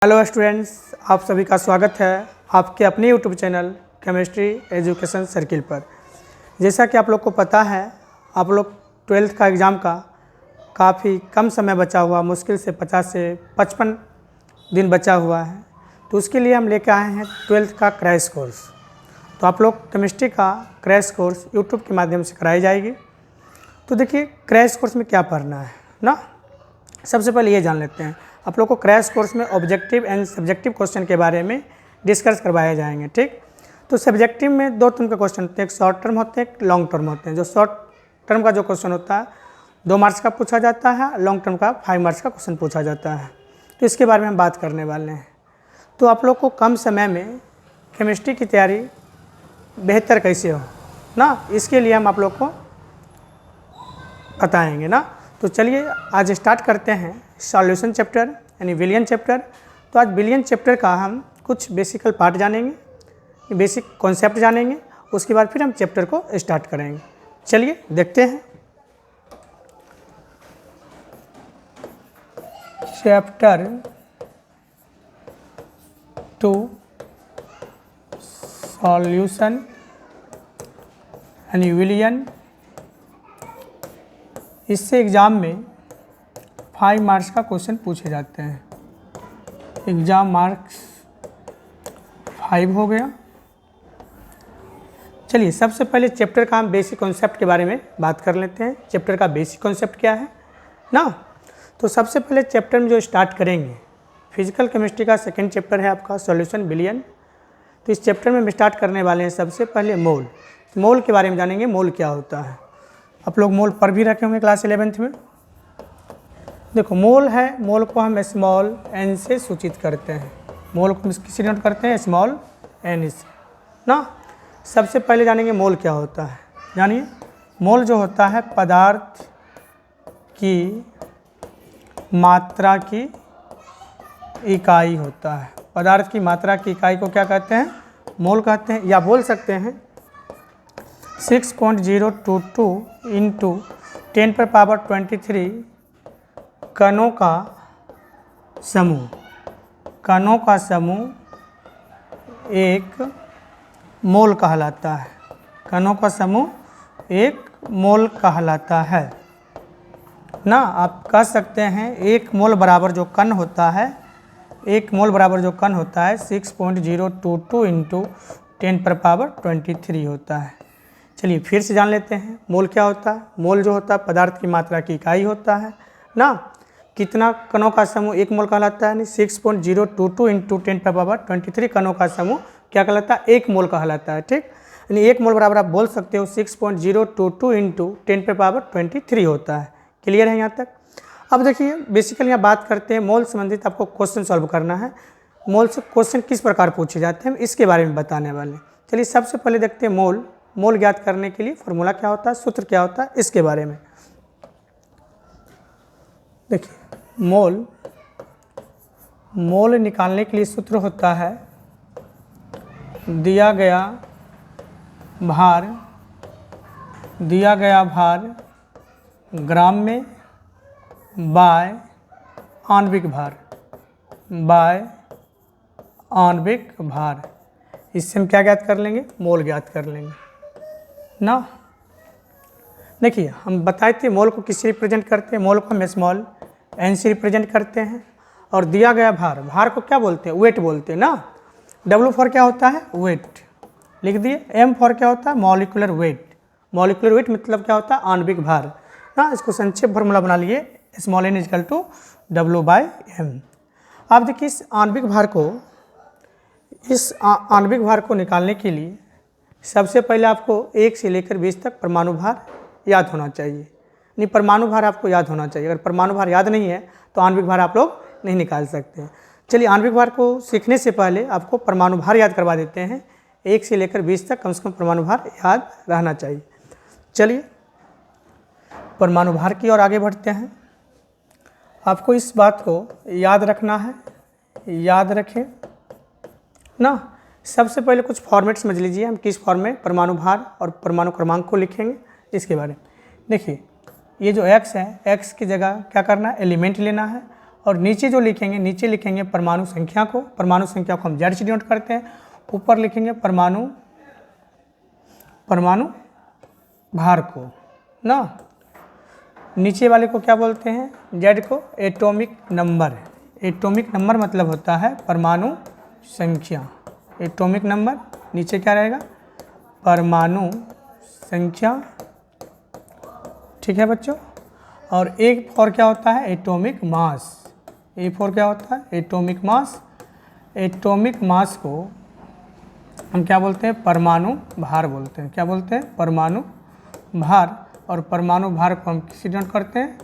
Hello students, आप सभी का स्वागत है आपके अपने YouTube channel chemistry education circle पर। जैसा कि आप लोग को पता है, आप लोग 12th का एग्ज़ाम का काफ़ी कम समय बचा हुआ, मुश्किल से 50 से 55 दिन बचा हुआ है। तो उसके लिए हम लेकर आए हैं 12th का क्रैश कोर्स। तो आप लोग केमिस्ट्री का क्रैश कोर्स यूट्यूब के माध्यम से कराई जाएगी। तो देखिए, क्रैश कोर्स में क्या पढ़ना है ना, सबसे पहले ये जान लेते हैं। आप लोग को क्रैश कोर्स में ऑब्जेक्टिव एंड सब्जेक्टिव क्वेश्चन के बारे में डिस्कस करवाए जाएंगे। ठीक, तो सब्जेक्टिव में दो तरह के क्वेश्चन होते हैं, एक शॉर्ट टर्म होते हैं, एक लॉन्ग टर्म होते हैं। जो शॉर्ट टर्म का जो क्वेश्चन होता है 2 मार्क्स का पूछा जाता है, लॉन्ग टर्म का 5 मार्क्स का क्वेश्चन पूछा जाता है। तो इसके बारे में हम बात करने वाले हैं। तो आप लोग को कम समय में केमिस्ट्री की तैयारी बेहतर कैसे हो ना, इसके लिए हम आप लोग को बताएंगे ना। तो चलिए आज स्टार्ट करते हैं सॉल्यूशन चैप्टर यानी विलियन चैप्टर। तो आज विलियन चैप्टर का हम कुछ बेसिकल पार्ट जानेंगे, बेसिक कॉन्सेप्ट जानेंगे, उसके बाद फिर हम चैप्टर को स्टार्ट करेंगे। चलिए देखते हैं। चैप्टर 2 सॉल्यूशन यानी विलियन। इससे एग्ज़ाम में 5 मार्क्स का क्वेश्चन पूछे जाते हैं। एग्ज़ाम मार्क्स 5 हो गया। चलिए सबसे पहले चैप्टर का हम बेसिक कॉन्सेप्ट के बारे में बात कर लेते हैं। चैप्टर का बेसिक कॉन्सेप्ट क्या है ना। तो सबसे पहले चैप्टर में जो स्टार्ट करेंगे, फिजिकल केमिस्ट्री का सेकंड चैप्टर है आपका सॉल्यूशन विलियन। तो इस चैप्टर में हम स्टार्ट करने वाले हैं सबसे पहले मोल। मोल के बारे में जानेंगे, मोल क्या होता है। आप लोग मोल पर भी रखे होंगे क्लास 11th में। देखो मोल है, मोल को हम स्मॉल n से सूचित करते हैं। मोल को हम किससे नोट करते हैं, स्मॉल n से ना। सबसे पहले जानेंगे मोल क्या होता है। जानिए, मोल जो होता है पदार्थ की मात्रा की इकाई होता है। पदार्थ की मात्रा की इकाई को क्या कहते हैं, मोल कहते हैं। या बोल सकते हैं 6.022 इंटू 10⁻23 कणों का समूह। कणों का समूह एक मोल कहलाता है। कणों का समूह एक मोल कहलाता है ना। आप कह सकते हैं एक मोल बराबर जो कण होता है, एक मोल बराबर जो कण होता है 6.022 इंटू 10⁻23 होता है। चलिए फिर से जान लेते हैं मोल क्या होता है। मोल जो होता है पदार्थ की मात्रा की इकाई होता है ना। कितना कणों का समूह एक मोल कहलाता है, यानी 6.022 इंटू 10⁻23 कणों का समूह क्या कहलाता है, एक मोल कहलाता है। ठीक, यानी एक मोल बराबर आप बोल सकते हो 6.022 इंटू 10⁻23 होता है। क्लियर है यहाँ तक। अब देखिए बेसिकली यहाँ बात करते हैं मोल संबंधित आपको क्वेश्चन सॉल्व करना है। मोल से क्वेश्चन किस प्रकार पूछे जाते हैं, इसके बारे में बताने वाले। चलिए सबसे पहले देखते हैं मोल। मोल ज्ञात करने के लिए फॉर्मूला क्या होता है, सूत्र क्या होता है, इसके बारे में देखिए। मोल निकालने के लिए सूत्र होता है दिया गया भार ग्राम में बाय आणविक भार। इससे हम क्या ज्ञात कर लेंगे, मोल ज्ञात कर लेंगे ना। देखिए हम बताए थे मोल को किससे रिप्रेजेंट करते हैं। मोल को हम स्मॉल n से रिप्रेजेंट करते हैं। और दिया गया भार को क्या बोलते हैं, वेट बोलते हैं ना। W फॉर क्या होता है, वेट लिख दिए। M फॉर क्या होता है, मॉलिक्यूलर वेट। मॉलिक्यूलर वेट मतलब क्या होता है, आणविक भार ना। इसको संक्षेप फॉर्मूला बना लिए, small n equal to W/m। आप देखिए इस आणविक भार को निकालने के लिए सबसे पहले आपको 1 से लेकर 20 तक परमाणु भार याद होना चाहिए। नहीं, परमाणु भार आपको याद होना चाहिए। अगर परमाणु भार याद नहीं है तो आणविक भार आप लोग नहीं निकाल सकते। चलिए आणविक भार को सीखने से पहले आपको परमाणु भार याद करवा देते हैं। 1 से लेकर 20 तक कम से कम परमाणु भार याद रहना चाहिए। चलिए परमाणु भार की ओर आगे बढ़ते हैं। आपको इस बात को याद रखना है, याद रखें ना। सबसे पहले कुछ फॉर्मेट समझ लीजिए, हम किस फॉर्म में परमाणु भार और परमाणु क्रमांक को लिखेंगे इसके बारे में। देखिए ये जो x है, x की जगह क्या करना है, एलिमेंट लेना है और नीचे जो लिखेंगे, नीचे लिखेंगे परमाणु संख्या को, परमाणु संख्या को हम जेड से डिनोट करते हैं। ऊपर लिखेंगे परमाणु भार को ना, नीचे वाले को क्या बोलते हैं, जेड को एटॉमिक नंबर। एटॉमिक नंबर मतलब होता है परमाणु संख्या। एटॉमिक नंबर, नीचे क्या रहेगा, परमाणु संख्या। ठीक है बच्चों। और ए फॉर क्या होता है, एटॉमिक मास। ए फॉर क्या होता है, एटॉमिक मास। एटॉमिक मास को हम क्या बोलते हैं, परमाणु भार बोलते हैं। क्या बोलते हैं, परमाणु भार। और परमाणु भार को हम किससे डिनोट करते हैं,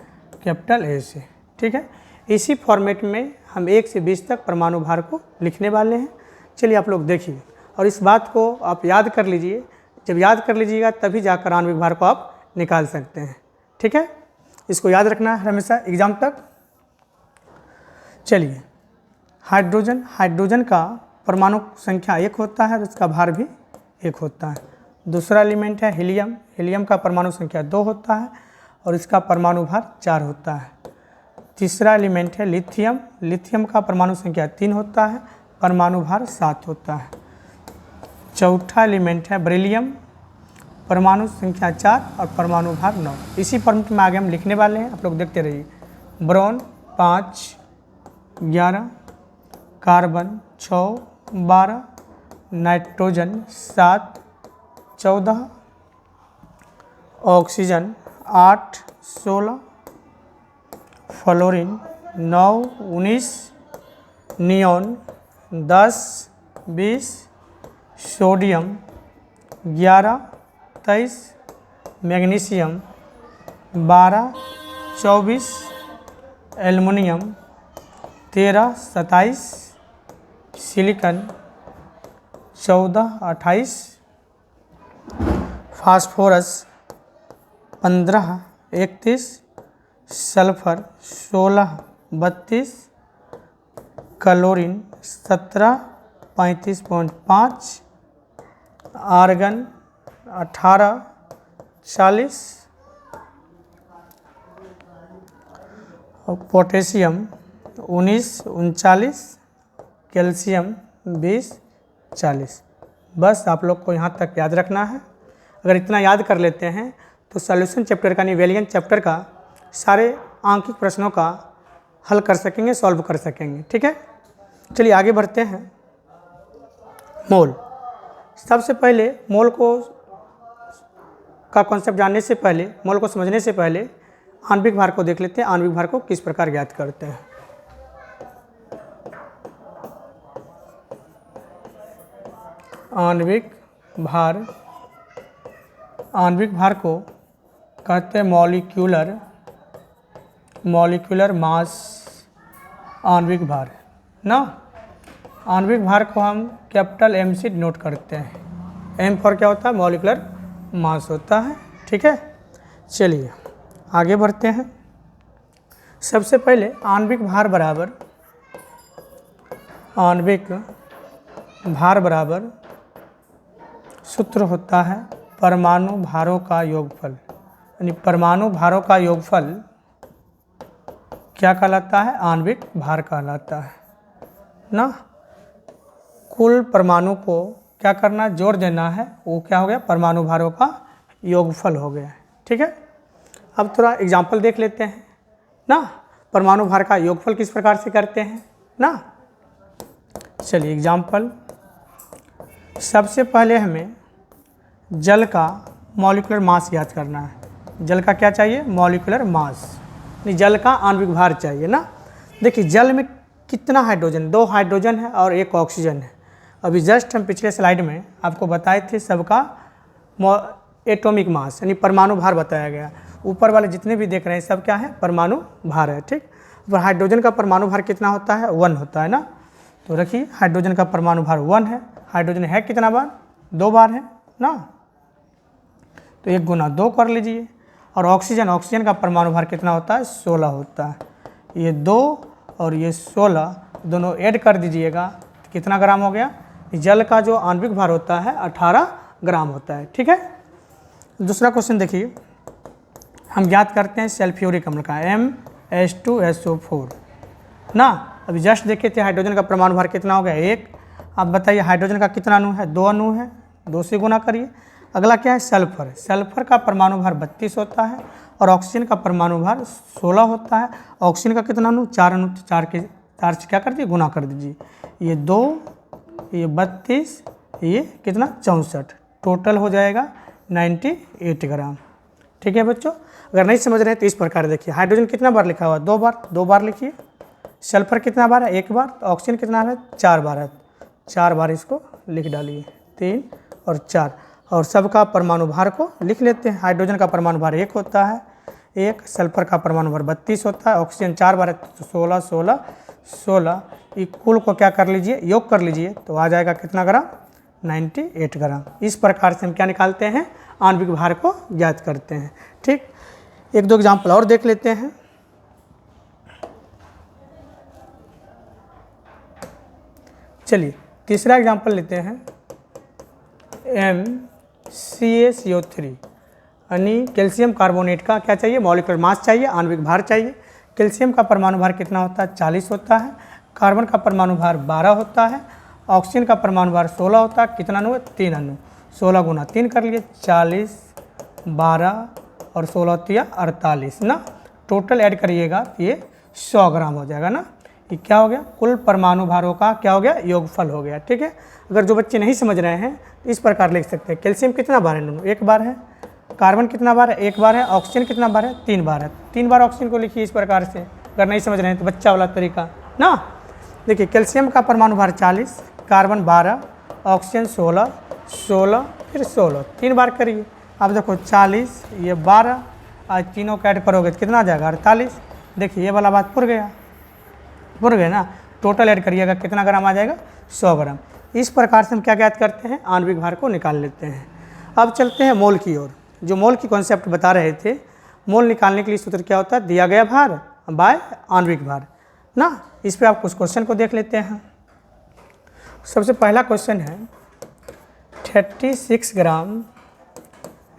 कैपिटल ए से। ठीक है, इसी फॉर्मेट में हम 1 से 20 तक परमाणु भार को लिखने वाले हैं। चलिए आप लोग देखिए, और इस बात को आप याद कर लीजिए। जब याद कर लीजिएगा तभी जाकर आणविक भार को आप निकाल सकते हैं। ठीक है, इसको याद रखना है हमेशा एग्जाम तक। चलिए, हाइड्रोजन, हाइड्रोजन का परमाणु संख्या 1 होता है और इसका भार भी 1 होता है। दूसरा एलिमेंट है हीलियम। हीलियम का परमाणु संख्या 2 होता है और इसका परमाणु भार 4 होता है। तीसरा एलिमेंट है लिथियम। लिथियम का परमाणु संख्या 3 होता है, परमाणु भार 7 होता है। चौथा एलिमेंट है बेरिलियम, परमाणु संख्या 4 और परमाणु भार 9। इसी फॉर्मेट में आगे हम लिखने वाले हैं, आप लोग देखते रहिए। Boron 5, 11, carbon 6, 12, nitrogen 7, 14, oxygen 8, 16, fluorine 9, 19, neon 10, 20, sodium 11, 23, magnesium 12, 24, aluminium 13, 27, silicon 14, 28, phosphorus 15, 31, sulphur 16, 32, chlorine 17, 35.5, argon 18, 40, और पोटेशियम 19, 39, कैल्शियम 20, 40। बस आप लोग को यहाँ तक याद रखना है। अगर इतना याद कर लेते हैं तो सॉल्यूशन चैप्टर का, वेलियन चैप्टर का सारे आंकिक प्रश्नों का हल कर सकेंगे, सॉल्व कर सकेंगे। ठीक है, चलिए आगे बढ़ते हैं। मोल। सबसे पहले मोल को का कॉन्सेप्ट जानने से पहले, मोल को समझने से पहले आणविक भार को देख लेते हैं। आणविक भार को किस प्रकार ज्ञात करते हैं। आणविक भार, आणविक भार को कहते हैं मॉलिक्यूलर मास आणविक भार ना। आणविक भार को हम कैपिटल एम से डिनोट करते हैं। एम फॉर क्या होता है, मॉलिक्यूलर मास होता है। ठीक है, चलिए आगे बढ़ते हैं। सबसे पहले आणविक भार बराबर सूत्र होता है परमाणु भारों का योगफल। यानी परमाणु भारों का योगफल क्या कहलाता है, आणविक भार कहलाता है ना। कुल परमाणु को क्या करना, जोड़ देना है, वो क्या हो गया, परमाणु भारों का योगफल हो गया। ठीक है, अब थोड़ा एग्जाम्पल देख लेते हैं ना, परमाणु भार का योगफल किस प्रकार से करते हैं ना। चलिए एग्जाम्पल, सबसे पहले हमें जल का मॉलिक्यूलर मास याद करना है। जल का क्या चाहिए, मॉलिक्यूलर मास, नहीं जल का आणविक भार चाहिए ना। देखिए जल में कितना हाइड्रोजन, 2 हाइड्रोजन है और 1 ऑक्सीजन है। अभी जस्ट हम पिछले स्लाइड में आपको बताए थे सबका एटॉमिक मास यानी परमाणु भार बताया गया। ऊपर वाले जितने भी देख रहे हैं सब क्या है, परमाणु भार है। ठीक, पर हाइड्रोजन का परमाणु भार कितना होता है, 1 होता है ना। तो रखिए हाइड्रोजन का परमाणु भार 1 है। हाइड्रोजन है कितना बार, 2 बार है ना, तो 1 गुना 2 कर लीजिए। और ऑक्सीजन का परमाणु भार कितना होता है, 16 होता है। ये 2 और ये 16 दोनों ऐड कर दीजिएगा तो कितना ग्राम हो गया। जल का जो आणविक भार होता है 18 ग्राम होता है। ठीक है, दूसरा क्वेश्चन देखिए, हम ज्ञात करते हैं सल्फ्यूरिक अम्ल का MH2SO4। ना। अभी जस्ट देखे थे हाइड्रोजन का परमाणु भार कितना हो गया 1। अब बताइए हाइड्रोजन का कितना अणु है 2 अणु है, 2 से गुना करिए। अगला क्या है सल्फर। सल्फर का परमाणु भार 32 होता है और ऑक्सीजन का परमाणु भार 16 होता है। ऑक्सीजन का कितना अणु 4 अणु, 4 से क्या कर दीजिए गुना कर दीजिए। ये 2, ये 32, ये कितना 64, टोटल हो जाएगा 98 ग्राम। ठीक है बच्चों, अगर नहीं समझ रहे हैं तो इस प्रकार देखिए हाइड्रोजन कितना बार लिखा हुआ 2 बार लिखिए। सल्फर कितना बार है 1 बार। तो ऑक्सीजन कितना है 4 बार है, 4 बार इसको लिख डालिए 3 और 4। और सबका परमाणु भार को लिख लेते हैं। हाइड्रोजन का परमाणु भार 1 होता है 1, सल्फर का परमाणु भार 32 होता है, ऑक्सीजन 4 बार है तो 16 16 16। कुल को क्या कर लीजिए योग कर लीजिए तो आ जाएगा कितना ग्राम 98 ग्राम। इस प्रकार से हम क्या निकालते हैं आणविक भार को ज्ञात करते हैं। ठीक, 1-2 एग्जाम्पल और देख लेते हैं। चलिए तीसरा एग्जाम्पल लेते हैं MCaCO3 यानी कैल्शियम कार्बोनेट का क्या चाहिए मॉलिक्यूलर मास चाहिए, आणविक भार चाहिए। कैल्शियम का परमाणु भार कितना होता है 40 होता है, कार्बन का परमाणु भार 12 होता है, ऑक्सीजन का परमाणु भार 16 होता है। कितना अणु है 3 अणु, 16 गुना 3 कर लिए 40, 12 और 16 3 48 ना। टोटल ऐड करिएगा तो ये 100 ग्राम हो जाएगा ना। ये क्या हो गया कुल परमाणु भारों का क्या हो गया योगफल हो गया। ठीक है, अगर जो बच्चे नहीं समझ रहे हैं तो इस प्रकार लिख सकते हैं कैल्शियम कितना बार है 1 बार है, कार्बन कितना बार है 1 बार है, ऑक्सीजन कितना बार है 3 बार है। 3 बार ऑक्सीजन को लिखिए इस प्रकार से। अगर नहीं समझ रहे हैं तो बच्चा वाला तरीका ना। देखिए कैल्शियम का परमाणु भार 40, कार्बन 12, ऑक्सीजन 16, 16 फिर 16, 3 बार करिए। अब देखो 40 ये 12 आज तीनों का ऐड करोगे तो कितना आ जाएगा 48। देखिए ये वाला बात पुर गया ना। टोटल ऐड करिएगा कितना ग्राम आ जाएगा 100 ग्राम। इस प्रकार से हम क्या ज्ञात करते हैं आणविक भार को निकाल लेते हैं। अब चलते हैं मोल की ओर। जो मोल की कॉन्सेप्ट बता रहे थे, मोल निकालने के लिए सूत्र क्या होता है दिया गया भार बाय आणविक भार ना। इस पर आप कुछ क्वेश्चन को देख लेते हैं। सबसे पहला क्वेश्चन है 36 ग्राम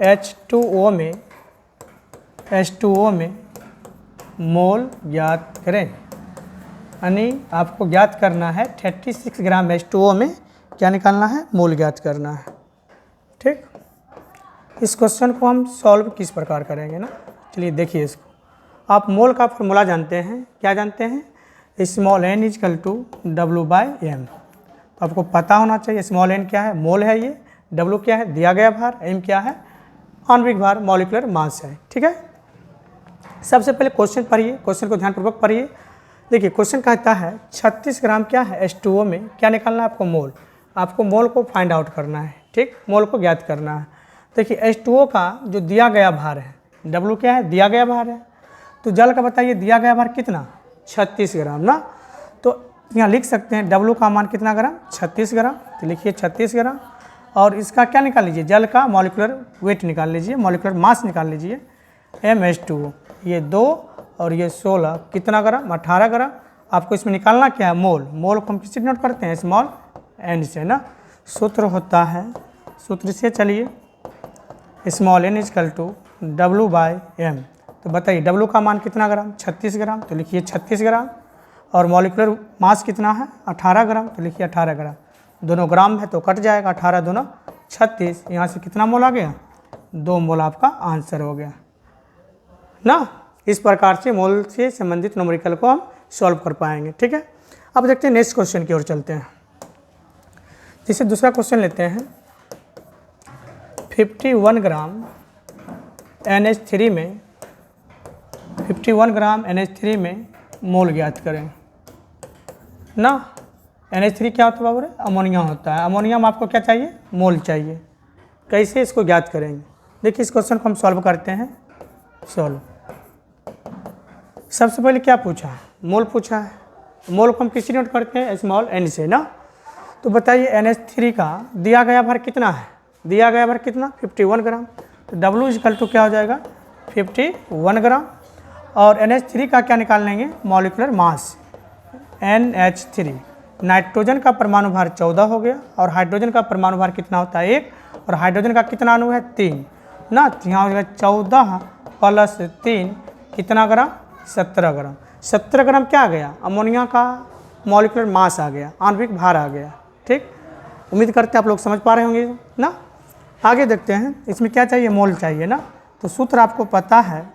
H2O में मोल ज्ञात करें। यानी आपको ज्ञात करना है 36 ग्राम H2O में क्या निकालना है मोल ज्ञात करना है। ठीक, इस क्वेश्चन को हम सॉल्व किस प्रकार करेंगे ना। चलिए देखिए इसको। आप मोल का फॉर्मूला जानते हैं, क्या जानते हैं small n is equal to W/m। तो आपको पता होना चाहिए स्मॉल n क्या है मोल है, ये W क्या है दिया गया भार, m क्या है आणविक भार मॉलिक्यूलर मास है। ठीक है, सबसे पहले क्वेश्चन पढ़िए, क्वेश्चन को ध्यानपूर्वक पढ़िए। देखिए क्वेश्चन कहता है 36 ग्राम क्या है H2O में क्या निकालना है आपको मोल। आपको मोल को फाइंड आउट करना है। ठीक, मोल को ज्ञात करना है। देखिए H2O का जो दिया गया भार है W क्या है दिया गया भार है, तो जल का बताइए दिया गया भार कितना 36 ग्राम ना। तो यहाँ लिख सकते हैं W का मान कितना ग्राम 36 ग्राम। तो लिखिए 36 ग्राम और इसका क्या निकाल लीजिए जल का मॉलिक्यूलर वेट निकाल लीजिए, मॉलिक्यूलर मास निकाल लीजिए MH2O। ये 2 और ये 16 कितना ग्राम 18 ग्राम। आपको इसमें निकालना क्या है मोल। मोल को हम किससे नोट करते हैं स्मॉल n से ना। सूत्र होता है, सूत्र से चलिए small n is equal to W/m। तो बताइए W का मान कितना ग्राम 36 ग्राम। तो लिखिए 36 ग्राम और मॉलिक्यूलर मास कितना है 18 ग्राम। तो लिखिए 18 ग्राम। दोनों ग्राम है तो कट जाएगा 18 दूना 36। यहाँ से कितना मोल आ गया 2 मोल आपका आंसर हो गया ना। इस प्रकार से मोल से संबंधित न्यूमेरिकल को हम सॉल्व कर पाएंगे। ठीक है, अब देखते हैं नेक्स्ट क्वेश्चन की ओर चलते हैं। जैसे दूसरा क्वेश्चन लेते हैं 51 ग्राम NH3 में 51 ग्राम NH3 में मोल ज्ञात करें ना। NH3 क्या होता है बाबू अमोनिया होता है। अमोनिया में आपको क्या चाहिए मोल चाहिए। कैसे इसको ज्ञात करेंगे देखिए इस क्वेश्चन को हम सॉल्व करते हैं। सॉल्व सबसे पहले क्या पूछा है मोल पूछा है। मोल को हम किससे नोट करते हैं स्मॉल n से ना। तो बताइए NH3 का दिया गया भार कितना है, दिया गया भार कितना 51 ग्राम। तो W इक्वल टू क्या हो जाएगा 51 ग्राम और NH3 का क्या निकाल लेंगे मॉलिक्यूलर मास NH3। नाइट्रोजन का परमाणु भार 14 हो गया और हाइड्रोजन का परमाणु भार कितना होता है 1 और हाइड्रोजन का कितना अणु है 3 ना। तो यहाँ हो जाएगा 14 + 3 कितना ग्राम 17 ग्राम। 17 ग्राम क्या आ गया, अमोनिया का मॉलिक्यूलर मास आ गया, आणविक भार आ गया। ठीक, उम्मीद करते हैं आप लोग समझ पा रहे होंगे ना। आगे देखते हैं, इसमें क्या चाहिए, मोल चाहिए ना। तो सूत्र आपको पता है,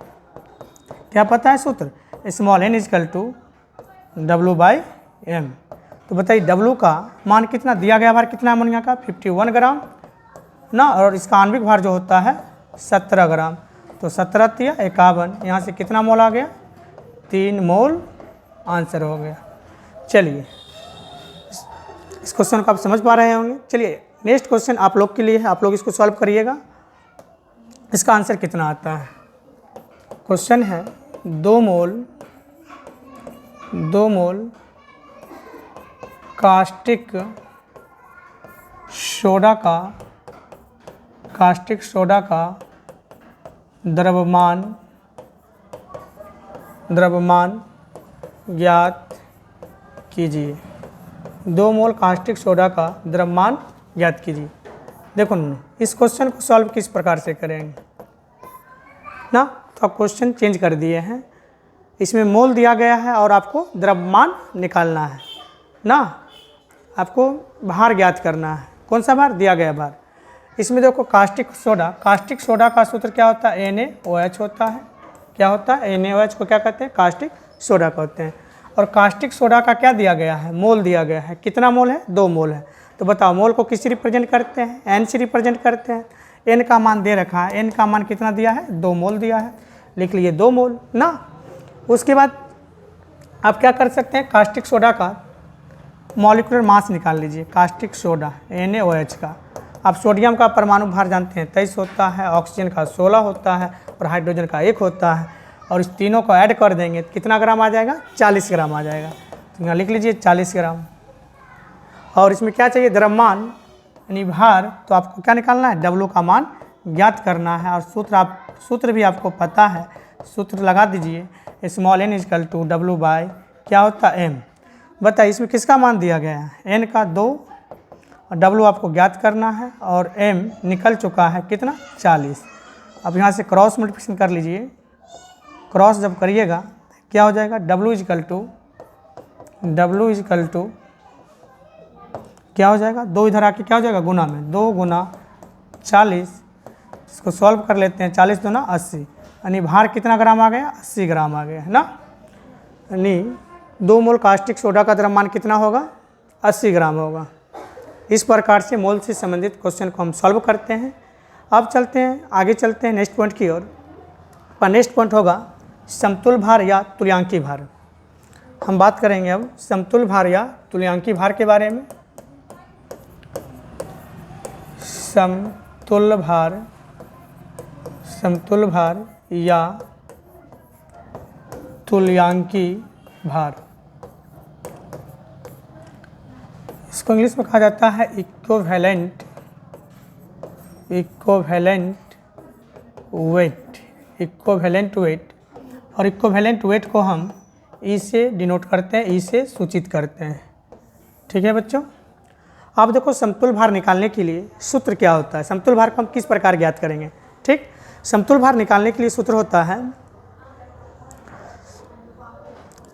क्या पता है सूत्र, small n is equal to W/m। तो बताइए W का मान कितना दिया गया, भार कितना अमोनिया का 51 ग्राम ना, और इसका आणविक भार जो होता है 17 ग्राम। तो 17 तिया 51, यहाँ से कितना मोल आ गया, 3 मोल आंसर हो गया। चलिए इस क्वेश्चन को आप समझ पा रहे होंगे। चलिए नेक्स्ट क्वेश्चन आप लोग के लिए है, आप लोग इसको सॉल्व करिएगा। इसका आंसर कितना आता है। क्वेश्चन है 2 मोल कास्टिक सोडा का द्रव्यमान ज्ञात कीजिए। 2 मोल कास्टिक सोडा का द्रव्यमान ज्ञात कीजिए। देखो इस क्वेश्चन को सॉल्व किस प्रकार से करेंगे ना, तो आप क्वेश्चन चेंज कर दिए हैं। इसमें मोल दिया गया है और आपको द्रव्यमान निकालना है ना, आपको भार ज्ञात करना है। कौन सा भार दिया गया भार। इसमें देखो कास्टिक सोडा का सूत्र क्या होता है, NaOH होता है। क्या होता है, NaOH को क्या कहते हैं, कास्टिक सोडा कहते हैं। और कास्टिक सोडा का क्या दिया गया है, मोल दिया गया है। कितना मोल है, 2 मोल है। तो बताओ मोल को किससे रिप्रेजेंट करते हैं, n से रिप्रेजेंट करते हैं। n का मान दे रखा है, n का मान कितना दिया है, 2 मोल दिया है, लिख लिए 2 मोल ना। उसके बाद आप क्या कर सकते हैं, कास्टिक सोडा का मॉलिक्यूलर मास निकाल लीजिए। कास्टिक सोडा NaOH का, आप सोडियम का परमाणु भार जानते हैं 23 होता है, ऑक्सीजन का 16 होता है और हाइड्रोजन का 1 होता है। और इस तीनों को ऐड कर देंगे तो कितना ग्राम आ जाएगा, 40 ग्राम आ जाएगा। तो यहाँ लिख लीजिए 40 ग्राम। और इसमें क्या चाहिए, द्रव्यमान यानी भार। तो आपको क्या निकालना है, W का मान ज्ञात करना है। और सूत्र भी आपको पता है, सूत्र लगा दीजिए, small n is equal to W by क्या होता है m। बताइए इसमें किसका मान दिया गया है, n का 2 और W आपको ज्ञात करना है और m निकल चुका है कितना, 40। अब यहाँ से क्रॉस मल्टीप्लिकेशन कर लीजिए। क्रॉस जब करिएगा क्या हो जाएगा, W इजकल टू क्या हो जाएगा, 2 इधर आके क्या हो जाएगा, गुना में 2 गुना 40। इसको सॉल्व कर लेते हैं, 40 दूना 80, यानी भार कितना ग्राम आ गया, 80 ग्राम आ गया है ना। यानी 2 मोल कास्टिक सोडा का द्रव्यमान कितना होगा, 80 ग्राम होगा। इस प्रकार से मोल से संबंधित क्वेश्चन को हम सॉल्व करते हैं। अब चलते हैं आगे, चलते हैं नेक्स्ट पॉइंट की ओर। नेक्स्ट पॉइंट होगा समतुल भार या तुल्यांकी भार। हम बात करेंगे अब समतुल भार या तुल्यांकी भार के बारे में। समतुल भार या तुल्यांकी भार, इसको इंग्लिश में कहा जाता है इक्विवेलेंट वेट। और इक्विवेलेंट वेट को हम ई से डिनोट करते हैं, ई से सूचित करते हैं। ठीक है बच्चों। अब देखो समतुल भार निकालने के लिए सूत्र क्या होता है, समतुल भार को हम किस प्रकार ज्ञात करेंगे। ठीक, समतुल भार निकालने के लिए सूत्र होता है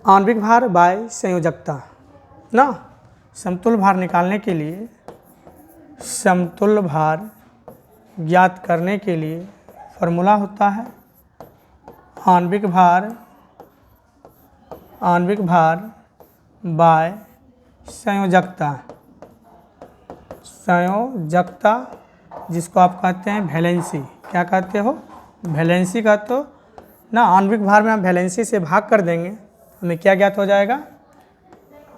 आणविक भार बाय संयोजकता ना। समतुल भार निकालने के लिए, समतुल भार ज्ञात करने के लिए फॉर्मूला होता है आणविक भार बाय संयोजकता, जिसको आप कहते हैं वैलेंसी। क्या कहते हो, वैलेंसी कहते हो ना। आणविक भार में हम वैलेंसी से भाग कर देंगे, हमें क्या ज्ञात हो जाएगा,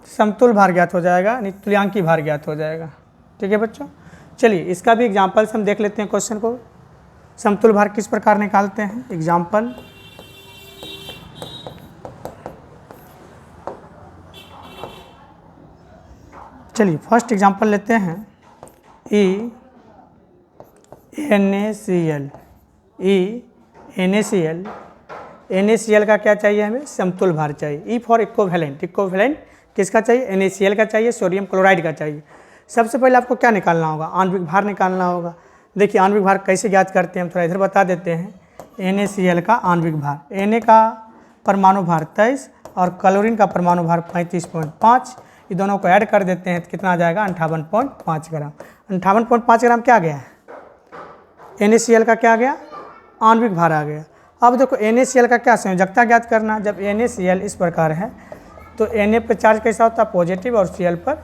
समतुल भार ज्ञात हो जाएगा, यानी तुल्यांकी भार ज्ञात हो जाएगा। ठीक है बच्चों। चलिए इसका भी एग्जाम्पल्स हम देख लेते हैं क्वेश्चन को, समतुल भार किस प्रकार निकालते हैं। एग्जाम्पल, चलिए फर्स्ट एग्जाम्पल लेते हैं। NaCl का क्या चाहिए हमें, समतुल भार चाहिए। ई फॉर इक्विवेलेंट किसका चाहिए, NaCl का चाहिए, सोडियम क्लोराइड का चाहिए। सबसे पहले आपको क्या निकालना होगा, आणविक भार निकालना होगा। देखिए आणविक भार कैसे ज्ञात करते हैं, हम थोड़ा इधर बता देते हैं। NaCl का आणविक भार, Na का परमाणु भार 23 और क्लोरीन का परमाणु भार 35.5। ये दोनों को ऐड कर देते हैं तो कितना आ जाएगा 58.5 ग्राम। 58.5 ग्राम क्या आ गया है, NaCl का क्या आ गया, आणविक भार आ गया। अब देखो NaCl का क्या संयोजकता ज्ञात करना। जब NaCl इस प्रकार है तो Na पर चार्ज कैसा होता है, पॉजिटिव, और Cl पर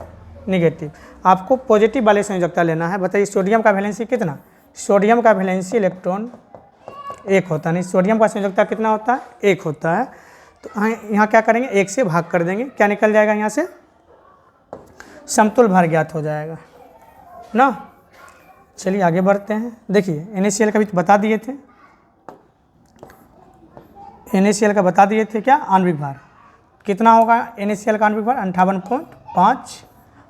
निगेटिव। आपको पॉजिटिव वाले संयोजकता लेना है। बताइए सोडियम का वैलेंसी कितना, सोडियम का वैलेंसी इलेक्ट्रॉन 1 होता है, नहीं सोडियम का संयोजकता कितना होता है, 1 होता है। तो यहाँ क्या करेंगे, 1 से भाग कर देंगे, क्या निकल जाएगा यहाँ से, समतुल भार ज्ञात हो जाएगा ना। चलिए आगे बढ़ते हैं। देखिए NaCl का भी बता दिए थे, NaCl का बता दिए थे क्या, आणविक भार कितना होगा NaCl का आणविक भार 58.5।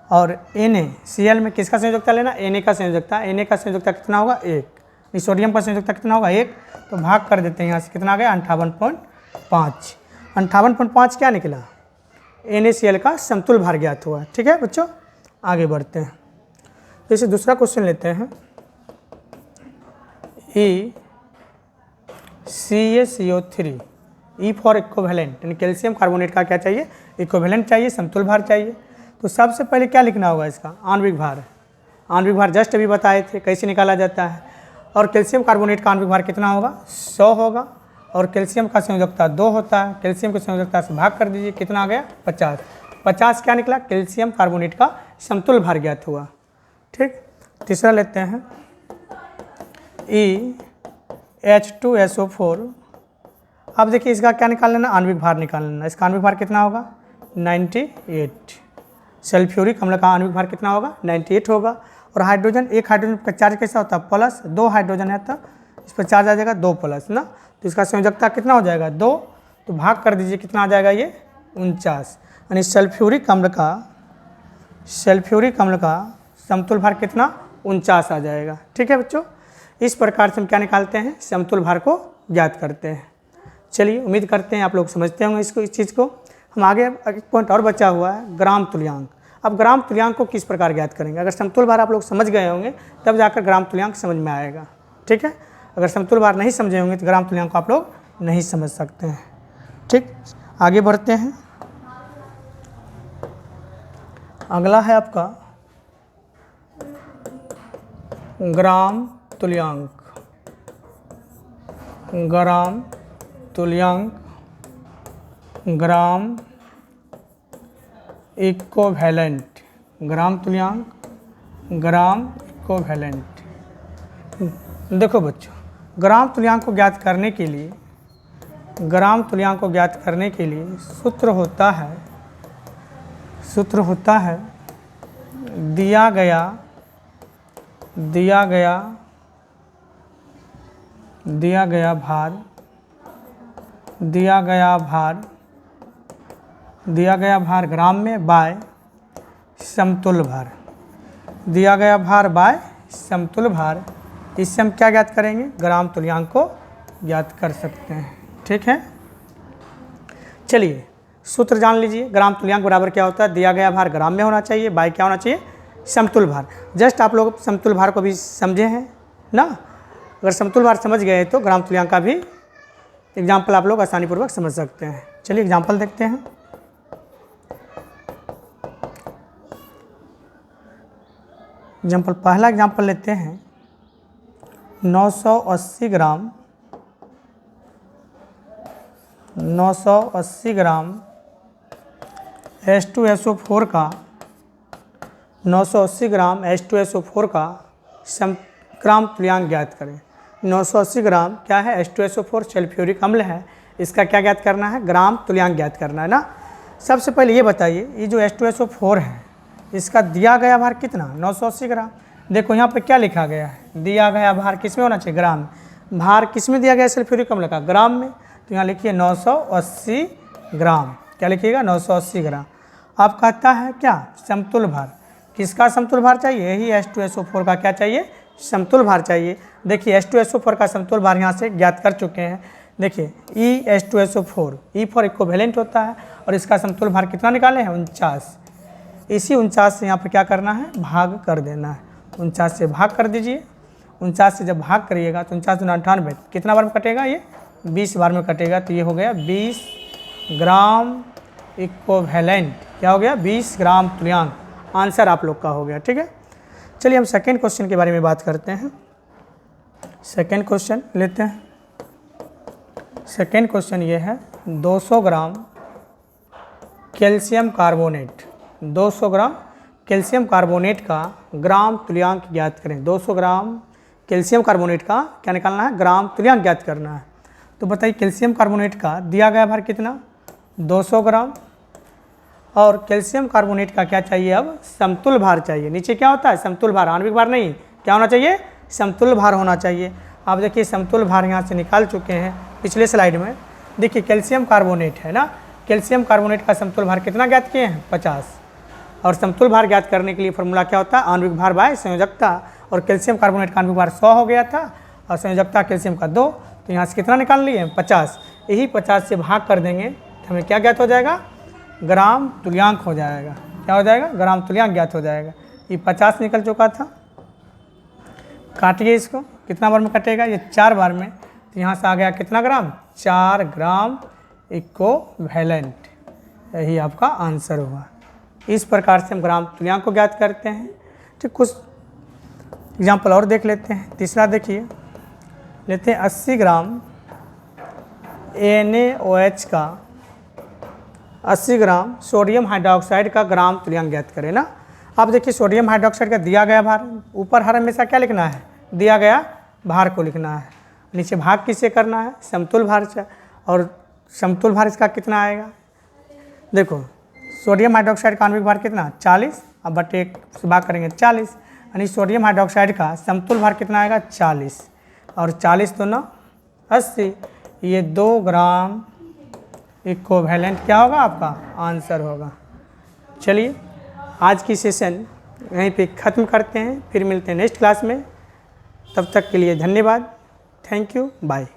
और NaCl में किसका संयोजकता लेना, Na का संयोजकता। Na का संयोजकता कितना होगा 1, सोडियम का संयोजकता कितना होगा 1, तो भाग कर देते हैं यहाँ से, कितना आ गया 58.5। 58.5 क्या निकला, NaCl का समतुल भार ज्ञात हुआ। ठीक है बच्चों, आगे बढ़ते हैं। जैसे दूसरा क्वेश्चन लेते हैं, CaCO3 E फॉर इक्विवेलेंट, यानी कैल्शियम कार्बोनेट का क्या चाहिए, इक्विवेलेंट चाहिए, समतुल भार चाहिए। तो सबसे पहले क्या लिखना होगा इसका, आणविक भार। आणविक भार जस्ट अभी बताए थे कैसे निकाला जाता है। और कैल्शियम कार्बोनेट का आणविक भार कितना होगा 100 होगा, और कैल्शियम का संयोजकता 2 होता है। कैल्शियम की संयोजकता से भाग कर दीजिए, कितना आ गया 50। 50 क्या निकला, कैल्शियम कार्बोनेट का समतुल भार ज्ञात हुआ। ठीक, तीसरा लेते हैं H2SO4। अब देखिए इसका क्या निकाल लेना, आणविक भार निकाल लेना। इसका आणविक भार कितना होगा 98। सल्फ्यूरिक अम्ल का आणविक भार कितना होगा 98 होगा। और हाइड्रोजन, एक हाइड्रोजन का चार्ज कैसा होता है प्लस, 2 हाइड्रोजन है तो इस पर चार्ज आ जाएगा 2 प्लस ना, तो इसका संयोजकता कितना हो जाएगा 2, तो भाग कर दीजिए कितना आ जाएगा ये 49। यानी सल्फ्यूरिक अम्ल का समतुल भार कितना 49 आ जाएगा। ठीक है बच्चों, इस प्रकार से हम क्या निकालते हैं, समतुल भार को ज्ञात करते हैं। चलिए उम्मीद करते हैं आप लोग समझते होंगे इसको, इस चीज़ को। हम आगे एक पॉइंट और बचा हुआ है, ग्राम तुल्यांक। अब ग्राम तुल्यांक को किस प्रकार ज्ञात करेंगे, अगर समतुल भार आप लोग समझ गए होंगे तब जाकर ग्राम तुल्यांक समझ में आएगा। ठीक है, अगर समतुल भार नहीं समझे होंगे तो ग्राम तुल्यांक को आप लोग नहीं समझ सकते हैं। ठीक, आगे बढ़ते हैं। अगला है आपका ग्राम तुल्यांक। ग्राम तुल्यांक, ग्राम इक्विवेलेंट, ग्राम तुल्यांक, ग्राम इक्विवेलेंट। देखो बच्चों, ग्राम तुल्यांक को ज्ञात करने के लिए, ग्राम तुल्यांक को ज्ञात करने के लिए सूत्र होता है दिया गया भार ग्राम में बाय समतुल भार, दिया गया भार बाय समतुल भार। इससे हम क्या ज्ञात करेंगे, ग्राम तुल्यांक को ज्ञात कर सकते हैं। ठीक है, चलिए सूत्र जान लीजिए। ग्राम तुल्यांक बराबर क्या होता है, दिया गया भार ग्राम में होना चाहिए, बाय क्या होना चाहिए, समतुल भार। जस्ट आप लोग समतुल भार को भी समझे हैं ना, अगर समतुल भार समझ गए तो ग्राम तुल्यांक का भी एग्जाम्पल आप लोग आसानीपूर्वक समझ सकते हैं। चलिए एग्जाम्पल देखते हैं। एग्जाम्पल, पहला एग्जाम्पल लेते हैं 980 ग्राम H2SO4 का 980 ग्राम H2SO4 का ग्राम तुल्यांक ज्ञात करें। 980 ग्राम क्या है, H2SO4 सल्फ्यूरिक अम्ल है, इसका क्या ज्ञात करना है, ग्राम तुल्यांक ज्ञात करना है ना। सबसे पहले ये बताइए, ये जो H2SO4 है इसका दिया गया भार कितना 980 ग्राम। देखो यहाँ पे क्या लिखा गया है, दिया गया भार किस में होना चाहिए, ग्राम। भार किस में दिया गया सल्फ्यूरिक अम्ल का, ग्राम में, तो यहाँ लिखिए 980 ग्राम। क्या लिखिएगा 980 ग्राम। अब कहता है क्या, समतुल भार। किसका समतुल भार चाहिए, यही H2SO4 का क्या चाहिए, समतुल भार चाहिए। देखिए H2SO4 का समतुल भार यहाँ से ज्ञात कर चुके हैं। देखिए H2SO4 E फॉर इक्विवेलेंट होता है, और इसका समतुल भार कितना निकाले हैं 49। इसी 49 से यहाँ पर क्या करना है, भाग कर देना है। 49 से भाग कर दीजिए। 49 से जब भाग करिएगा तो 49 दूना 98, कितना बार में कटेगा, ये 20 बार में कटेगा, तो ये हो गया 20 ग्राम इक्विवेलेंट, क्या हो गया 20 ग्राम तुल्यांक, आंसर आप लोग का हो गया। ठीक है, चलिए हम सेकेंड क्वेश्चन के बारे में बात करते हैं। सेकेंड क्वेश्चन लेते हैं। सेकेंड क्वेश्चन ये है 200 ग्राम कैल्शियम कार्बोनेट, 200 ग्राम कैल्शियम कार्बोनेट का ग्राम तुल्यांक ज्ञात करें। 200 ग्राम कैल्शियम कार्बोनेट का क्या निकालना है, ग्राम तुल्यांक ज्ञात करना है। तो बताइए कैल्शियम कार्बोनेट का दिया गया भार कितना, 200 ग्राम, और कैल्शियम कार्बोनेट का क्या चाहिए, अब समतुल्य भार चाहिए। नीचे क्या होता है, समतुल्य भार, आणविक भार नहीं, क्या होना चाहिए, समतुल्य भार होना चाहिए। आप देखिए समतुल्य भार यहाँ से निकाल चुके हैं पिछले स्लाइड में। देखिए कैल्शियम कार्बोनेट है ना, कैल्शियम कार्बोनेट का समतुल्य भार कितना ज्ञात किए हैं, 50। और समतुल्य भार ज्ञात करने के लिए फॉर्मूला क्या होता है, आणविक भार बाय संयोजकता। और कैल्शियम कार्बोनेट का आणविक भार 100 हो गया था और संयोजकता कैल्शियम का 2, तो यहाँ से कितना निकाल लिए, 50। यही 50 से भाग कर देंगे तो हमें क्या ज्ञात हो जाएगा, ग्राम तुल्यांक हो जाएगा। क्या हो जाएगा, ग्राम तुल्यांक ज्ञात हो जाएगा। ये 50 निकल चुका था, काटिए इसको, कितना बार में कटेगा, ये 4 बार में, तो यहाँ से आ गया कितना ग्राम, 4 ग्राम इक्विवेलेंट, यही आपका आंसर हुआ। इस प्रकार से हम ग्राम तुल्यांक को ज्ञात करते हैं। ठीक, कुछ एग्जाम्पल और देख लेते हैं। तीसरा देखिए, लेते हैं 80 ग्राम NaOH का, 80 ग्राम सोडियम हाइड्रोक्साइड का ग्राम तुल्यांक ज्ञात करें ना। आप देखिए सोडियम हाइड्रोक्साइड का दिया गया भार, ऊपर हर हमेशा क्या लिखना है, दिया गया भार को लिखना है, नीचे भाग किससे करना है, समतुल्य भार से। और समतुल्य भार इसका कितना आएगा, देखो सोडियम हाइड्रोक्साइड का आणविक भार कितना 40, अब बटे 1 से भाग करेंगे 40, यानी सोडियम हाइड्रोक्साइड का समतुल्य भार कितना आएगा 40, और 40 तो 9 80, ये 2 ग्राम इक्विवेलेंट क्या होगा, आपका आंसर होगा। चलिए आज की सेशन यहीं पे ख़त्म करते हैं, फिर मिलते हैं नेक्स्ट क्लास में। तब तक के लिए धन्यवाद, थैंक यू, बाय।